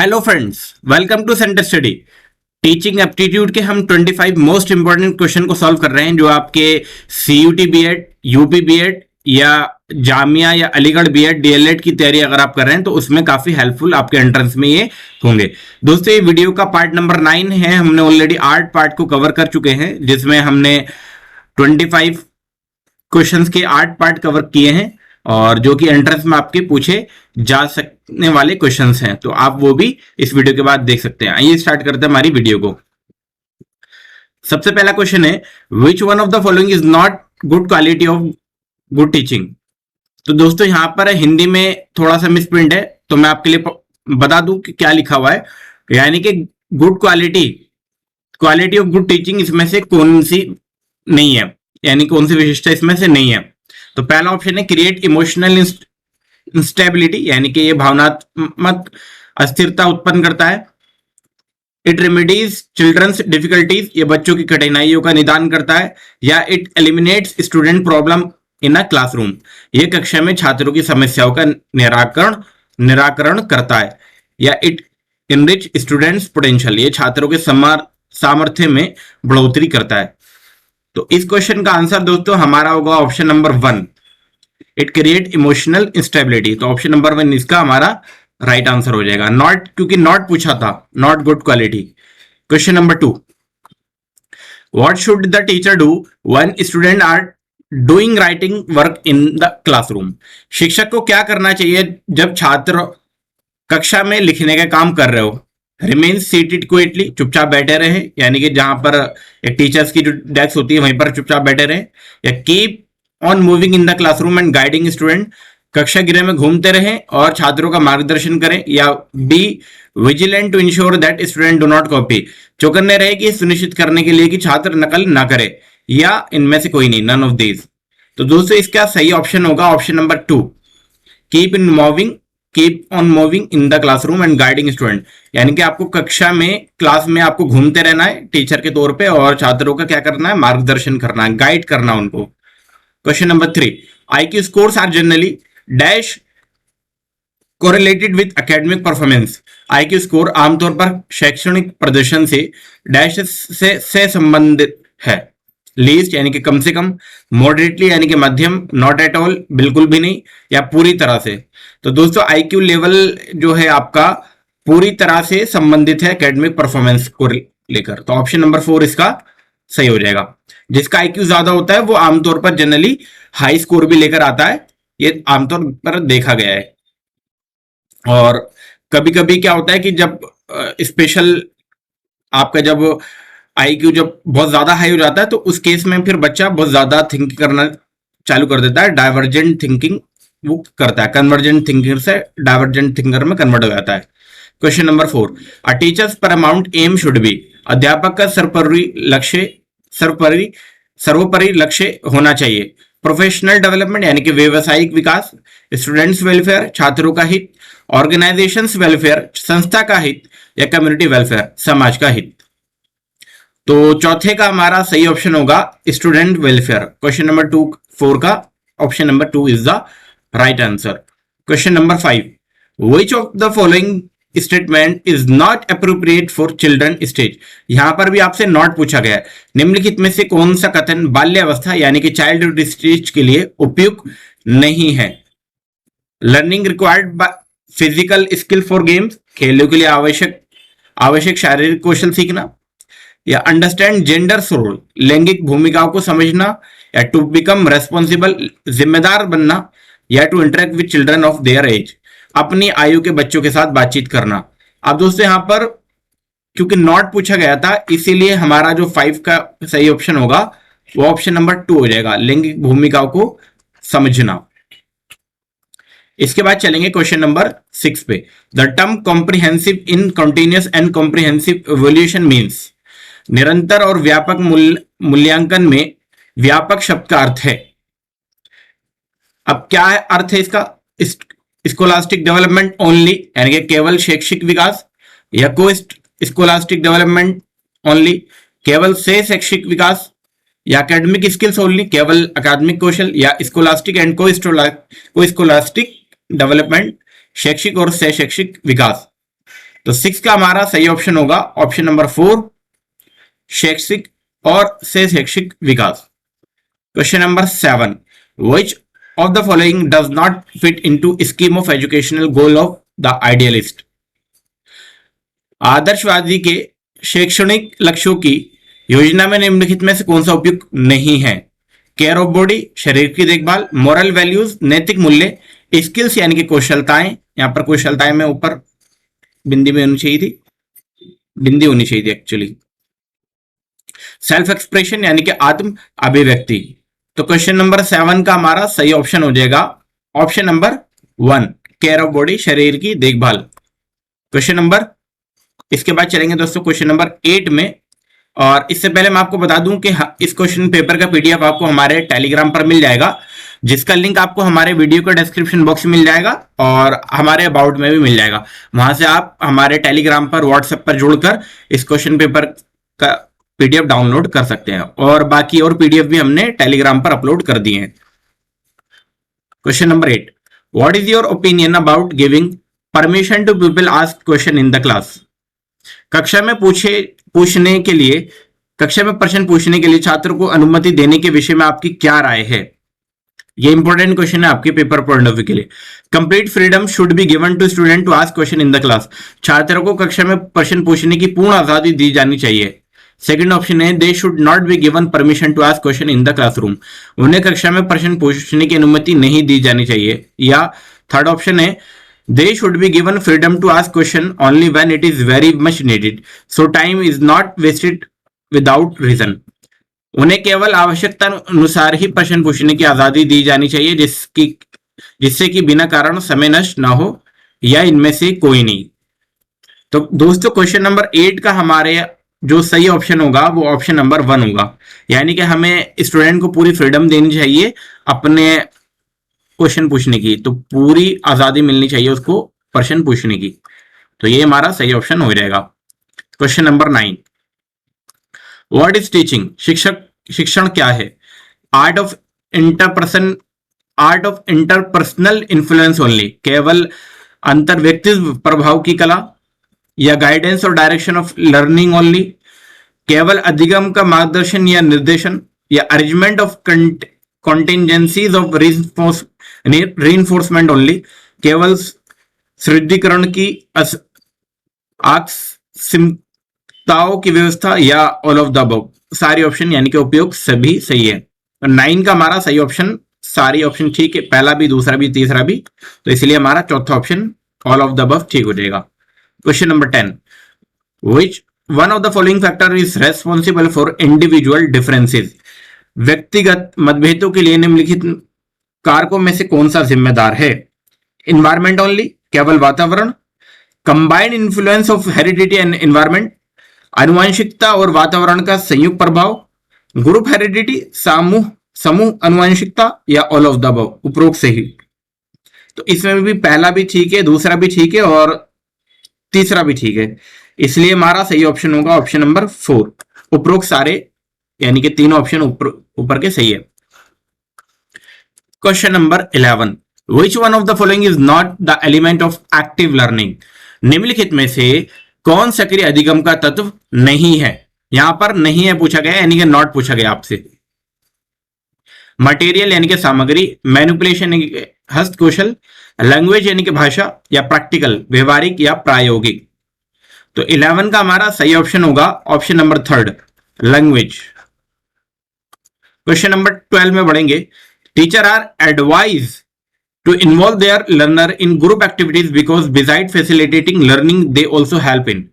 Hello friends, welcome to centre study. Teaching aptitude के हम 25 most important question को solve कर रहे हैं जो आपके सीयूटी बीएड, यूपी बीएड या जामिया या अलीगढ़ बीएड डीएलएड की तैयारी अगर आप कर रहे हैं तो उसमें काफी हेल्पफुल आपके एंट्रेंस में ये होंगे। दोस्तों, ये वीडियो का पार्ट नंबर 9 है। हमने ऑलरेडी 8 पार्ट को कवर कर चुके हैं जिसमें हमने 25 क्वेश्चंस के 8 पार्ट कवर किए हैं और जो कि एंट्रेंस में आपके पूछे जा सकने वाले क्वेश्चंस हैं, तो आप वो भी इस वीडियो के बाद देख सकते हैं। आइए स्टार्ट करते हैं हमारी वीडियो को। सबसे पहला क्वेश्चन है, विच one of the following is not good quality of good teaching. तो दोस्तों, यहां पर हिंदी में थोड़ा सा मिसप्रिंट है, तो मैं आपके लिए बता दूं कि क्या लिखा हुआ है। यानी कि good quality of good teaching इसमें से कौन सी नहीं है, यानी कौन सी विशिष्टता इसमें से नहीं है। तो पहला ऑप्शन है क्रिएट इमोशनल इंस्टेबिलिटी, यानी कि ये भावनात्मक अस्थिरता उत्पन्न करता है। इट रेमेडीज चिल्ड्रंस डिफिकल्टीज, ये बच्चों की कठिनाइयों का निदान करता है। या it eliminates student problem in a classroom, ये कक्षा में छात्रों की समस्याओं का निराकरण करता है। या इट इनरिच स्टूडेंट्स पोटेंशियल, ये छात्रों के सामर्थ्य में बढ़ोतरी करता है। तो इस क्वेश्चन का आंसर दोस्तों हमारा होगा option number 1, it create emotional instability. तो ऑप्शन नंबर 1 इसका हमारा राइट आंसर हो जाएगा। नॉट, क्योंकि नॉट पूछा था, not good quality. Question number 2, what should the teacher do when student are doing writing work in the classroom. शिक्षक को क्या करना चाहिए जब छात्र कक्षा में लिखने का काम कर रहे हो। रिमेन सीटेड क्विटली, चुपचाप बैठे रहे, यानी कि जहां पर एक टीचर्स की जो डेस्क होती है वहीं पर चुपचाप बैठे रहे। या keep on moving in the classroom and guiding student, कक्षा गृह में घूमते रहें और छात्रों का मार्गदर्शन करें। या be vigilant to ensure that student do not copy, चौकन्ने रहे कि सुनिश्चित करने के लिए कि छात्र नकल ना करे। या इनमें से कोई नहीं, नन ऑफ दीज। तो दोस्तों, इसका सही ऑप्शन होगा option number 2, keep on moving in the classroom and guiding student, यानी कि आपको कक्षा में क्लास में आपको घूमते रहना है टीचर के तौर पे और छात्रों का क्या करना है, मार्गदर्शन करना है, गाइड करना उनको। Question number 3, IQ scores are generally dash correlated with academic performance। IQ score आमतौर पर शैक्षणिक प्रदर्शन से डैश से संबंधित है। लीस्ट यानी कि कम से कम, मॉडरेटली यानी कि मध्यम, नॉट एट ऑल बिल्कुल भी नहीं, या पूरी तरह से। तो दोस्तों, IQ लेवल जो है आपका पूरी तरह से संबंधित है एकेडमिक परफॉर्मेंस को लेकर। तो ऑप्शन नंबर 4 इसका सही हो जाएगा। जिसका IQ ज्यादा होता है वो आमतौर पर जनरली हाई स्कोर भी लेकर आता है, ये आमतौर पर देखा गया है। और कभी कभी क्या होता है कि जब स्पेशल आपका जब IQ जब बहुत ज्यादा हाई हो जाता है तो उस केस में फिर बच्चा बहुत ज्यादा थिंक करना चालू कर देता है, डाइवर्जेंट थिंकिंग वो करता है, कन्वर्जेंट थिंकिंग से डाइवर्जेंट थिंकर में कन्वर्ट हो जाता है। Question number 4, a teacher's paramount aim should be, अध्यापक का सर्वोपरि लक्ष्य होना चाहिए। प्रोफेशनल डेवलपमेंट यानी कि व्यावसायिक विकास, स्टूडेंट्स वेलफेयर छात्रों का हित, ऑर्गेनाइजेशंस वेलफेयर संस्था का हित, या कम्युनिटी वेलफेयर समाज का हित। तो चौथे का हमारा सही ऑप्शन होगा स्टूडेंट वेलफेयर। क्वेश्चन नंबर 4 का option number 2 is the right answer. Question number 5, which of the following statement is not appropriate for children stage. यहां पर भी आपसे नॉट पूछा गया है। निम्नलिखित में से कौन सा कथन बाल्यावस्था यानी कि चाइल्डहुड स्टेज के लिए उपयुक्त नहीं है। Learning required physical skill for games, खेलों के लिए आवश्यक शारीरिक कौशल सीखना। या अंडरस्टैंड जेंडर्स रोल, लैंगिक भूमिकाओं को समझना। या टू बिकम रेस्पॉन्सिबल, जिम्मेदार बनना। या to interact with children of their age, अपनी आयु के बच्चों के साथ बातचीत करना। अब दोस्तों, यहां पर क्योंकि नॉट पूछा गया था इसीलिए हमारा जो 5 का सही ऑप्शन होगा वो ऑप्शन नंबर 2 हो जाएगा, लैंगिक भूमिकाओं को समझना। इसके बाद चलेंगे क्वेश्चन नंबर 6 पे। The term comprehensive in continuous and comprehensive evolution means, निरंतर और व्यापक मूल्यांकन में व्यापक शब्द का अर्थ है। अब क्या अर्थ है इसका, स्कोलास्टिक डेवलपमेंट ओनली यानी कि केवल शैक्षिक विकास। या को स्कोलास्टिक डेवलपमेंट ओनली, केवल से शैक्षिक विकास। या एकेडमिक स्किल्स ओनली, केवल अकादमिक कौशल। या स्कोलास्टिक एंड को स्कोलास्टिक डेवलपमेंट, शैक्षिक और से शैक्षिक विकास। तो 6 का हमारा सही ऑप्शन होगा ऑप्शन नंबर 4, शैक्षिक और से शैक्षिक विकास। Question number 7, which of the following does not fit into scheme of educational goal of the idealist. आदर्शवादी के शैक्षणिक लक्ष्यों की योजना में निम्नलिखित में से कौन सा उपयुक्त नहीं है? केयर ऑफ बॉडी, शरीर की देखभाल, मॉरल वैल्यूज, नैतिक मूल्य, स्किल्स यानी कि कौशलताएं, यहां पर कौशलताएं में ऊपर बिंदी में होनी चाहिए थी, बिंदी होनी चाहिए थी एक्चुअली, सेल्फ एक्सप्रेशन यानी कि आत्म अभिव्यक्ति। तो क्वेश्चन नंबर 7 का हमारा सही ऑप्शन हो जाएगा option number 1, care of body, शरीर की देखभाल। क्वेश्चन नंबर, इसके बाद चलेंगे दोस्तों क्वेश्चन नंबर 8 में। और इससे पहले मैं आपको बता दूं कि इस क्वेश्चन पेपर का पीडीएफ आपको हमारे टेलीग्राम पर मिल जाएगा, जिसका लिंक आपको हमारे वीडियो के डिस्क्रिप्शन बॉक्स में मिल जाएगा और हमारे अबाउट में भी मिल जाएगा। वहां से आप हमारे टेलीग्राम पर, व्हाट्सएप पर जुड़कर इस क्वेश्चन पेपर का पीडीएफ डाउनलोड कर सकते हैं, और बाकी और पीडीएफ भी हमने टेलीग्राम पर अपलोड कर दिए हैं। Question number 8, what is your opinion about giving permission to people ask question in the class. कक्षा में प्रश्न पूछने के लिए छात्र को अनुमति देने के विषय में आपकी क्या राय है? ये इंपॉर्टेंट क्वेश्चन है आपके पेपर पॉइंट ऑफ व्यू के लिए। Complete freedom should be given to student to ask question in the class. छात्रों को कक्षा में प्रश्न पूछने की पूर्ण आजादी दी जानी चाहिए। सेकंड ऑप्शन है they should not be given permission to ask question in the classroom. उन्हें कक्षा में प्रश्न पूछने की अनुमति नहीं दी जानी चाहिए। या थर्ड ऑप्शन है they should be given freedom to ask question only when it is very much needed, so time is not wasted without reason। उन्हें केवल आवश्यकता अनुसार ही प्रश्न पूछने की आजादी दी जानी चाहिए, जिससे कि बिना कारण समय नष्ट ना हो, या इनमें से कोई नहीं। तो दोस्तों क्वेश्चन नंबर 8 का हमारे जो सही ऑप्शन होगा वो ऑप्शन नंबर 1 होगा, यानी कि हमें स्टूडेंट को पूरी फ्रीडम देनी चाहिए अपने क्वेश्चन पूछने की, तो पूरी आजादी मिलनी चाहिए उसको प्रश्न पूछने की। तो ये हमारा सही ऑप्शन हो जाएगा। Question number 9, what is teaching. शिक्षण क्या है? Art of interpersonal influence only, केवल अंतर व्यक्तित्व प्रभाव की कला, या गाइडेंस और डायरेक्शन ऑफ लर्निंग ओनली, केवल अधिगम का मार्गदर्शन या निर्देशन, या arrangement of contingencies of reinforcement only, केवल सुदृढ़ीकरण की आकस्मिकताओं की व्यवस्था, या ऑल ऑफ द अबव। सारी ऑप्शन यानी कि उपयोग सभी सही है। 9 का हमारा सही ऑप्शन, सारी ऑप्शन ठीक है, पहला भी, दूसरा भी, तीसरा भी, तो इसलिए हमारा चौथा option all of the above ठीक हो जाएगा। Question number 10, which one of the following factor is responsible for individual differences. व्यक्तिगत मतभेदों के लिए निम्नलिखित कारकों में से कौन सा जिम्मेदार है? इन्वायरमेंट ओनली, केवल वातावरण, combined influence of heredity and environment, आनुवंशिकता और वातावरण का संयुक्त प्रभाव, ग्रुप हेरिडिटी, समूह अनुवंशिकता, या ऑल ऑफ द अबव, उपरोक्त से ही। तो इसमें भी पहला भी ठीक है, दूसरा भी ठीक है और तीसरा भी ठीक है, इसलिए हमारा सही ऑप्शन होगा ऑप्शन नंबर 4, उपरोक्त सारे यानी कि तीनों ऑप्शन ऊपर के सही है। Question number 11, which one of the following is not the element of active learning. निम्नलिखित में से कौन सक्रिय अधिगम का तत्व नहीं है? यहां पर नहीं है पूछा गया, यानी कि नॉट पूछा गया आपसे। मटेरियल यानी कि सामग्री, मैनिपुलेशन यानी कि हस्त कौशल, लैंग्वेज यानी कि भाषा, या प्रैक्टिकल व्यवहारिक या प्रायोगिक। तो 11 का हमारा सही ऑप्शन होगा option number 3, language. Question number 12 में बढ़ेंगे। Teacher are advise to involve their learner in group activities because beside facilitating learning they also help in.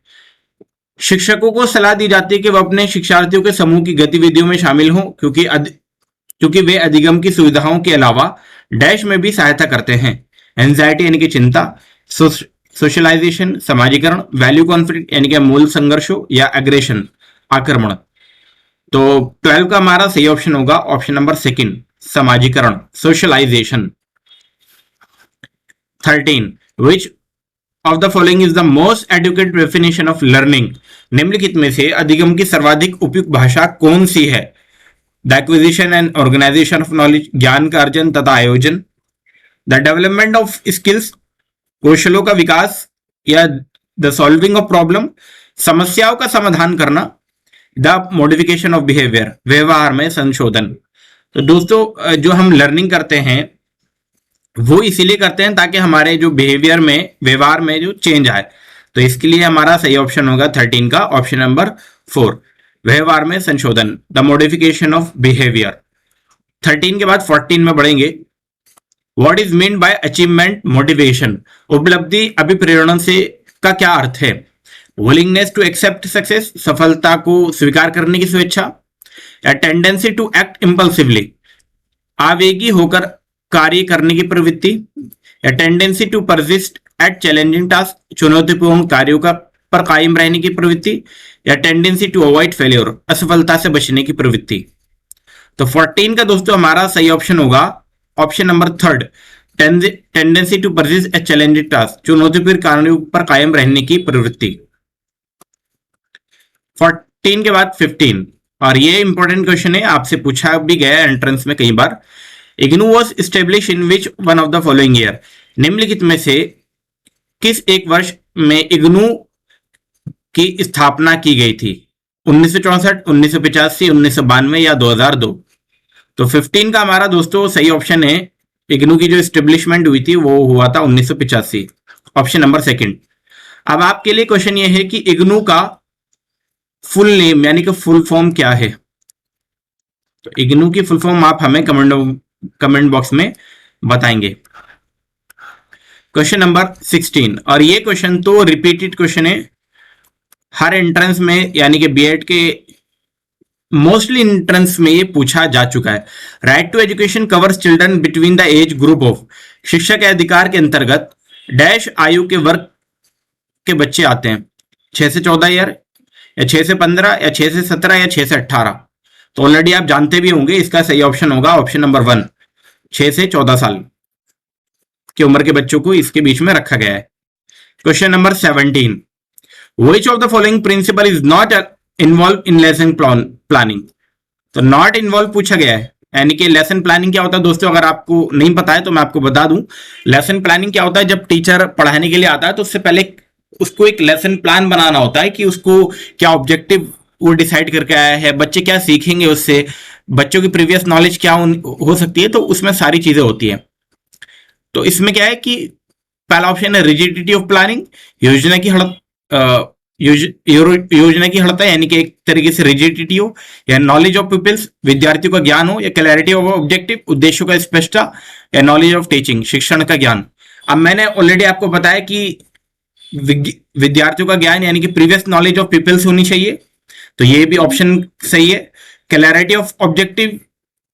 शिक्षकों को सलाह दी जाती है कि वह अपने शिक्षार्थियों के समूह की गतिविधियों में शामिल हों, क्योंकि वे अधिगम की सुविधाओं के अलावा डैश में भी सहायता करते हैं। एंजाइटी यानी कि चिंता, सोशलाइजेशन समाजीकरण, वैल्यू कॉन्फ्लिक्ट यानी कि मूल संघर्षों, या एग्रेशन आक्रमण। तो 12 का हमारा सही ऑप्शन होगा ऑप्शन नंबर 2, समाजीकरण, socialisation. 13, which of the following is the most adequate definition of learning. निम्नलिखित में से अधिगम की सर्वाधिक उपयुक्त भाषा कौन सी है? The acquisition and organisation of knowledge, ज्ञान का अर्जन तथा आयोजन, द डेवलपमेंट ऑफ स्किल्स, कौशलों का विकास, या द सॉल्विंग ऑफ प्रॉब्लम, समस्याओं का समाधान करना, द मॉडिफिकेशन ऑफ बिहेवियर, व्यवहार में संशोधन। तो दोस्तों जो हम लर्निंग करते हैं वो इसीलिए करते हैं ताकि हमारे जो बिहेवियर में, व्यवहार में जो चेंज आए। तो इसके लिए हमारा सही ऑप्शन होगा 13 का, ऑप्शन नंबर 4, व्यवहार में संशोधन, द मॉडिफिकेशन ऑफ बिहेवियर। 13 के बाद 14 में बढ़ेंगे। What is mean by achievement motivation, उपलब्धि अभिप्रेरण से का क्या अर्थ है? विलिंगनेस टू एक्सेप्ट सक्सेस, सफलता को स्वीकार करने की स्वेच्छा, या टेंडेंसी टू एक्ट इम्पल्सिवली, आवेगी होकर कार्य करने की प्रवृत्ति, या tendency to persist at challenging task, चुनौतीपूर्ण कार्यों का पर कायम रहने की प्रवृत्ति, या टेंडेंसी टू अवॉइड फेलियर, असफलता से बचने की प्रवृत्ति। तो 14 का दोस्तों हमारा सही ऑप्शन होगा option number 3, tendency to persist at challenging task, चुनौतीपूर्ण कार्यों पर कायम रहने की प्रवृत्ति। 14 के बाद 15, और ये इंपॉर्टेंट क्वेश्चन है, आपसे पूछा भी गया है एंट्रेंस में कई बार। IGNOU was establish in which one of the following year, निम्नलिखित में से किस एक वर्ष में इग्नू की स्थापना की गई थी? 1964, 1985, 1992 या 2002? तो 15 का हमारा दोस्तों सही ऑप्शन है, इग्नू की जो स्टेब्लिशमेंट हुई थी वो हुआ था 1985, ऑप्शन नंबर 2। अब आपके लिए क्वेश्चन ये है कि इग्नू का फुल नेम यानी कि फुल फॉर्म क्या है? तो इग्नू की फुल फॉर्म आप हमें कमेंट बॉक्स में बताएंगे। क्वेश्चन नंबर 16, और ये क्वेश्चन तो रिपीटेड क्वेश्चन है हर एंट्रेंस में, यानी कि बीएड के मोस्टली एंट्रेंस में ये पूछा जा चुका है। Right to education covers children between the age group of, शिक्षा के अधिकार के अंतर्गत डैश आयु के वर्ग के बच्चे आते हैं, 6 से 14 ईयर, या 6 से 15, या 6 से 17, या 6 से 18? तो ऑलरेडी आप जानते भी होंगे, इसका सही ऑप्शन होगा ऑप्शन नंबर 1, 6 से 14 साल की उम्र के बच्चों को इसके बीच में रखा गया है। Question number 17, which of the following principle is not involve in lesson planning? तो नॉट इन्वॉल्व पूछा गया है, यानी कि लेसन प्लानिंग क्या होता है दोस्तों, अगर आपको नहीं पता है तो मैं आपको बता दूं। लेसन प्लानिंग क्या होता है, जब टीचर पढ़ाने के लिए आता है तो उससे पहले उसको एक लेसन प्लान बनाना होता है कि उसको क्या ऑब्जेक्टिव वो डिसाइड करके आया है, बच्चे क्या सीखेंगे उससे, बच्चों की प्रीवियस नॉलेज क्या हो सकती है, तो उसमें सारी चीजें होती है। तो इसमें क्या है कि पहला ऑप्शन है रिजिडिटी ऑफ प्लानिंग, योजना की हड़ता यानी कि एक तरीके से रिजिडिटी हो, या नॉलेज ऑफ पीपल्स, विद्यार्थियों का ज्ञान हो, या क्लैरिटी ऑफ ऑब्जेक्टिव, उद्देश्यों का स्पष्टता, या नॉलेज ऑफ टीचिंग, शिक्षण का ज्ञान। अब मैंने ऑलरेडी आपको बताया कि विद्यार्थियों का ज्ञान यानी कि प्रीवियस नॉलेज ऑफ पीपल्स होनी चाहिए, तो ये भी ऑप्शन सही है। क्लैरिटी ऑफ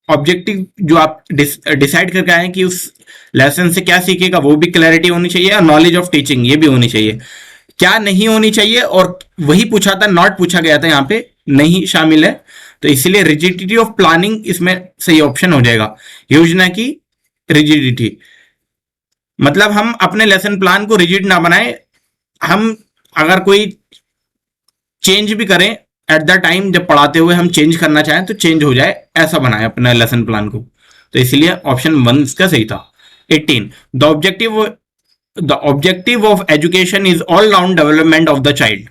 ऑब्जेक्टिव जो आप डिसाइड करके आए कि उस लेसन से क्या सीखेगा वो भी क्लैरिटी होनी चाहिए, और नॉलेज ऑफ टीचिंग ये भी होनी चाहिए। क्या नहीं होनी चाहिए, और वही पूछा था, नॉट पूछा गया था, यहाँ पे नहीं शामिल है, तो इसीलिए रिजिडिटी ऑफ प्लानिंग इसमें सही ऑप्शन हो जाएगा। योजना की रिजिडिटी मतलब हम अपने लेसन प्लान को रिजिड ना बनाए, हम अगर कोई चेंज भी करें एट द टाइम, जब पढ़ाते हुए हम चेंज करना चाहें तो चेंज हो जाए, ऐसा बनाए अपने लेसन प्लान को। तो इसलिए ऑप्शन 1 इसका सही था। 18, the objective of education is all round development of the child,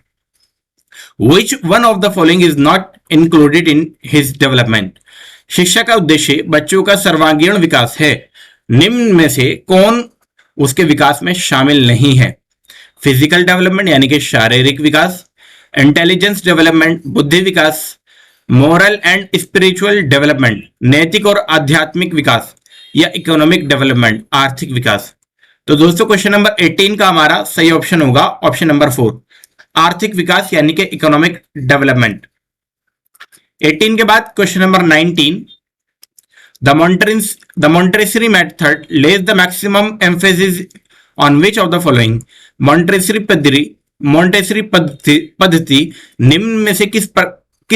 which one of the following is not included in his development? शिक्षा का उद्देश्य बच्चों का सर्वांगीण विकास है, निम्न में से कौन उसके विकास में शामिल नहीं है? फिजिकल डेवलपमेंट यानी कि शारीरिक विकास, इंटेलिजेंस डेवलपमेंट बुद्धि विकास, मोरल एंड स्पिरिचुअल डेवलपमेंट नैतिक और आध्यात्मिक विकास, या इकोनॉमिक डेवलपमेंट आर्थिक विकास? तो दोस्तों क्वेश्चन नंबर 18 का हमारा सही ऑप्शन होगा ऑप्शन नंबर 4, आर्थिक विकास यानी कि इकोनॉमिक डेवलपमेंट। 18 के बाद question number 19, the Montessori method Lay's the maximum emphasis on which of the following? Montessori पद्धति निम्न में से किस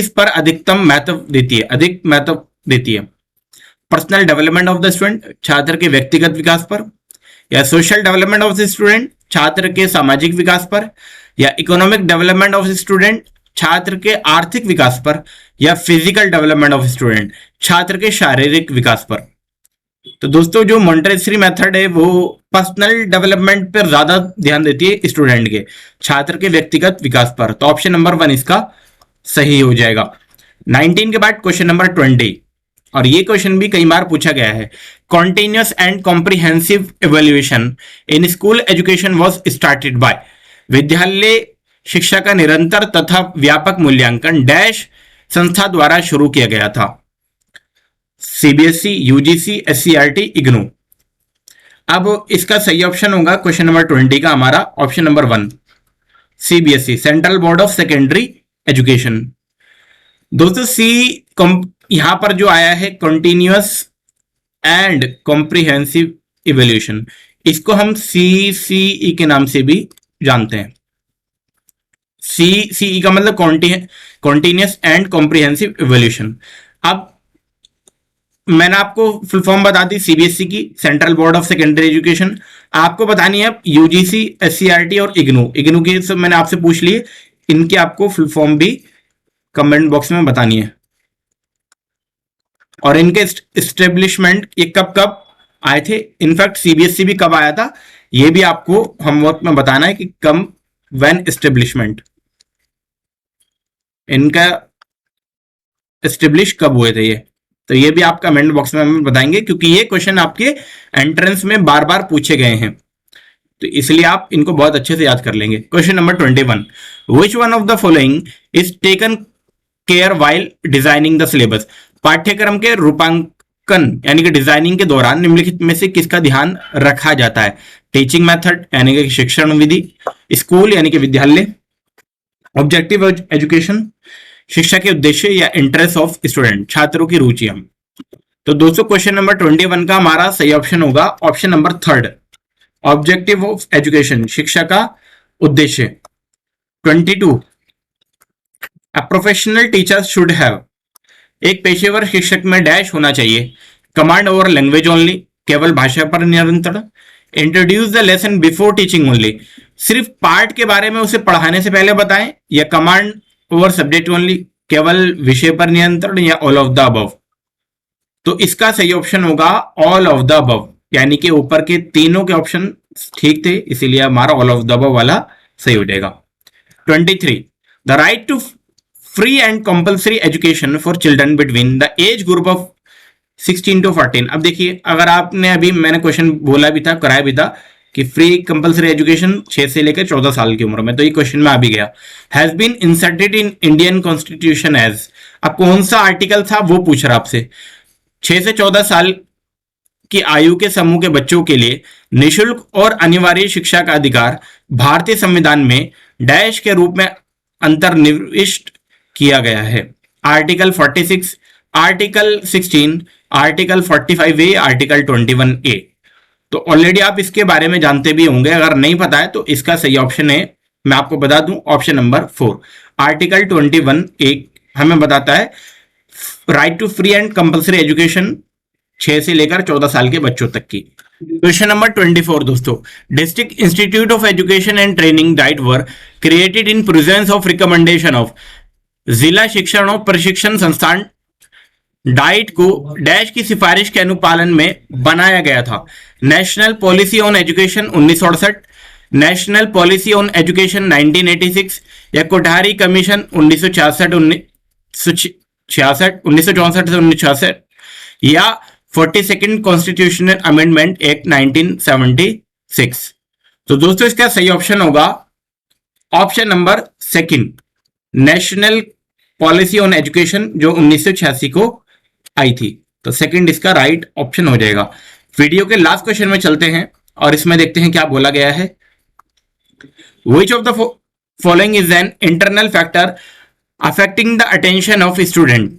पर अधिकतम महत्व देती है, अधिक महत्व देती है? Personal development of the student, छात्र के व्यक्तिगत विकास पर, या social development of the student, छात्र के सामाजिक विकास पर, या economic development of the student, छात्र के आर्थिक विकास पर, या फिजिकल डेवलपमेंट ऑफ स्टूडेंट, छात्र के शारीरिक विकास पर? तो दोस्तों जो मॉन्टेसरी मेथड है वो पर्सनल डेवलपमेंट पर ज्यादा ध्यान देती है स्टूडेंट के, छात्र के व्यक्तिगत विकास पर। तो ऑप्शन नंबर 1 इसका सही हो जाएगा। 19 के बाद क्वेश्चन नंबर 20, और ये क्वेश्चन भी कई बार पूछा गया है। Continuous and comprehensive evaluation in school education was started by. विद्यालय शिक्षा का निरंतर तथा व्यापक मूल्यांकन डैश संस्था द्वारा शुरू किया गया था। CBSE, UGC, SCERT, IGNOU. अब इसका सही ऑप्शन होगा क्वेश्चन नंबर 20 का हमारा option number 1, CBSE, central board of secondary education. दोस्तों यहां पर जो आया है कंटिन्यूअस एंड कॉम्प्रिहेंसिव इवैल्यूएशन, इसको हम सीसीई के नाम से भी जानते हैं। सीसीई का मतलब कॉन्टिन्यूअस एंड कॉम्प्रिहेंसिव इवैल्यूएशन। अब मैंने आपको फुल फॉर्म बता दी सीबीएसई की, central board of secondary education. आपको बतानी है यूजीसी, एससीईआरटी और इग्नू। इग्नू की सब मैंने आपसे पूछ लिए, इनकी आपको फुल फॉर्म भी कमेंट बॉक्स में बतानी है। और इनके एस्टेब्लिशमेंट ये कब कब आए थे, इनफैक्ट सीबीएसई भी कब आया था ये भी आपको होमवर्क में बताना है कि कम व्हेन एस्टेब्लिशमेंट, इनका एस्टेब्लिश कब हुए थे ये। तो ये भी आप कमेंट बॉक्स में हमें बताएंगे, क्योंकि ये क्वेश्चन आपके एंट्रेंस में बार बार पूछे गए हैं, तो इसलिए आप इनको बहुत अच्छे से याद कर लेंगे। Question number 21, which one of the following is taken care while designing the syllabus. पाठ्यक्रम के रूपांकन यानी कि डिजाइनिंग के दौरान निम्नलिखित में से किसका ध्यान रखा जाता है। टीचिंग मेथड यानी कि शिक्षण विधि, स्कूल यानी कि विद्यालय, ऑब्जेक्टिव एजुकेशन, शिक्षा के उद्देश्य, या इंटरेस्ट ऑफ स्टूडेंट, छात्रों की रुचियां। तो दोस्तों क्वेश्चन नंबर 21 का हमारा सही ऑप्शन होगा option number 3, objective of education, शिक्षा का उद्देश्य। 22, a professional teacher should have, एक पेशेवर शिक्षक में डैश होना चाहिए। कमांड ओवर लैंग्वेज ओनली, केवल भाषा पर नियंत्रण। Introduce the lesson before teaching only, सिर्फ पार्ट के बारे में उसे पढ़ाने से पहले बताएं, या कमांड ओवर सब्जेक्ट ओनली, केवल विषय पर नियंत्रण, या ऑल ऑफ द अबव। तो इसका सही ऑप्शन होगा ऑल ऑफ द अबव, यानी कि ऊपर के तीनों के ऑप्शन ठीक थे, इसीलिए हमारा ऑल ऑफ द अबव वाला सही हो जाएगा। 23, the right to free and compulsory education for children between the age group of 16 to 14। अब देखिए, अगर आपने अभी मैंने क्वेश्चन बोला भी था, कराया भी था कि फ्री कंपल्सरी एजुकेशन 6 से लेकर 14 साल की उम्र में, तो ये क्वेश्चन में आ भी गया। Has been inserted in Indian constitution as, अब कौन सा आर्टिकल था वो पूछ रहा आपसे। 6 से 14 साल की आयु के समूह के बच्चों के लिए निःशुल्क और अनिवार्य शिक्षा का अधिकार भारतीय संविधान में डैश के रूप में अंतर्निविष्ट किया गया है। Article 46, article 16, article 45A, article 21A। तो ऑलरेडी आप इसके बारे में जानते भी होंगे, अगर नहीं पता है तो इसका सही ऑप्शन है, मैं आपको बता दूं, ऑप्शन नंबर 4, आर्टिकल 21A हमें बताता है right to free and compulsory education 6 से लेकर 14 साल के बच्चों तक की। क्वेश्चन नंबर 24 दोस्तों, district institute of education and training diet were created in presence of recommendation of, जिला शिक्षण और प्रशिक्षण संस्थान डाइट को डैश की सिफारिश के अनुपालन में बनाया गया था। National policy on education 1968, national policy on education 1986, या कोठारी कमीशन 1964 से 1966, या 42nd कॉन्स्टिट्यूशनल अमेंडमेंट एक्ट 1976। तो दोस्तों इसका सही ऑप्शन होगा option number 2, national policy on education, जो 1986 को आई थी। तो सेकंड इसका राइट ऑप्शन हो जाएगा। वीडियो के लास्ट क्वेश्चन में चलते हैं और इसमें देखते हैं क्या बोला गया है। Which of the following is an internal factor affecting the attention of student?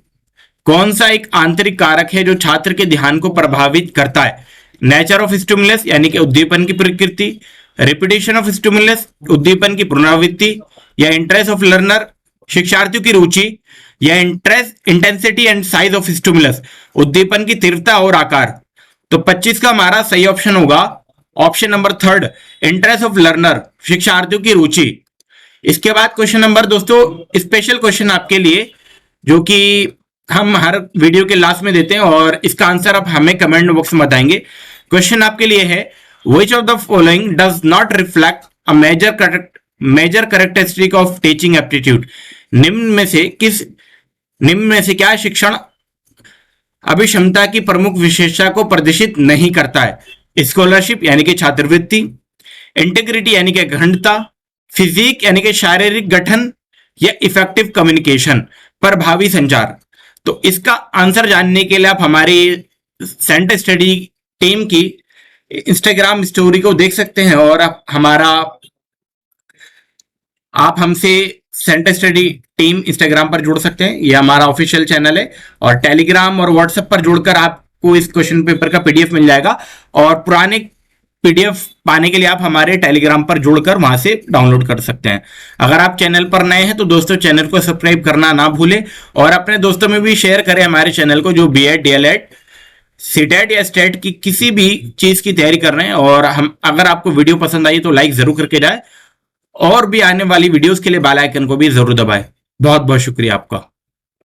कौन सा एक आंतरिक कारक है जो छात्र के ध्यान को प्रभावित करता है। नेचर ऑफ स्टिमुलस यानी कि उद्दीपन की प्रकृति, रिपीटेशन ऑफ स्टिमुलस उद्दीपन की पुनरावृत्ति, या इंटरेस्ट ऑफ लर्नर शिक्षार्थियों की रुचि, या interest intensity and size of stimulus उद्दीपन की तीव्रता और आकार। तो 25 का हमारा सही ऑप्शन होगा option number 3, interest of learner शिक्षार्थियों की रुचि। इसके बाद क्वेश्चन नंबर दोस्तों स्पेशल क्वेश्चन आपके लिए, जो कि हम हर वीडियो के लास्ट में देते हैं, और इसका आंसर आप हमें कमेंट बॉक्स में बताएंगे। क्वेश्चन आपके लिए है, Which of the following does not reflect a major characteristic of teaching aptitude? निम्न में से क्या शिक्षण अभिक्षमता की प्रमुख विशेषता को प्रदर्शित नहीं करता है? स्कॉलरशिप यानी कि छात्रवृत्ति, इंटीग्रिटी यानी कि अखंडता, फिजिक यानी कि शारीरिक गठन, या इफेक्टिव कम्युनिकेशन प्रभावी संचार। तो इसका आंसर जानने के लिए आप हमारी सेंट स्टडी टीम की इंस्टाग्राम स्टोरी को देख सकते हैं और आप हमसे सेंट स्टडी टीम इंस्टाग्राम पर जुड़ सकते हैं, ये हमारा ऑफिशियल चैनल है। और टेलीग्राम और व्हाट्सएप पर जुड़कर आपको इस क्वेश्चन पेपर का पीडीएफ मिल जाएगा। और पुराने पीडीएफ पाने के लिए आप हमारे टेलीग्राम पर जुड़कर वहां से डाउनलोड कर सकते हैं। अगर आप चैनल पर नए हैं तो दोस्तों चैनल को सब्सक्राइब करना ना भूलें और अपने दोस्तों में भी शेयर करें हमारे चैनल को, जो बीएड, डीएलएड, सीटेट या स्टेट की किसी भी चीज की तैयारी कर रहे हैं। और अगर आपको वीडियो पसंद आई तो लाइक जरूर करके जाए और भी आने वाली वीडियोस के लिए बेल आइकन को भी जरूर दबाएं। बहुत बहुत शुक्रिया आपका।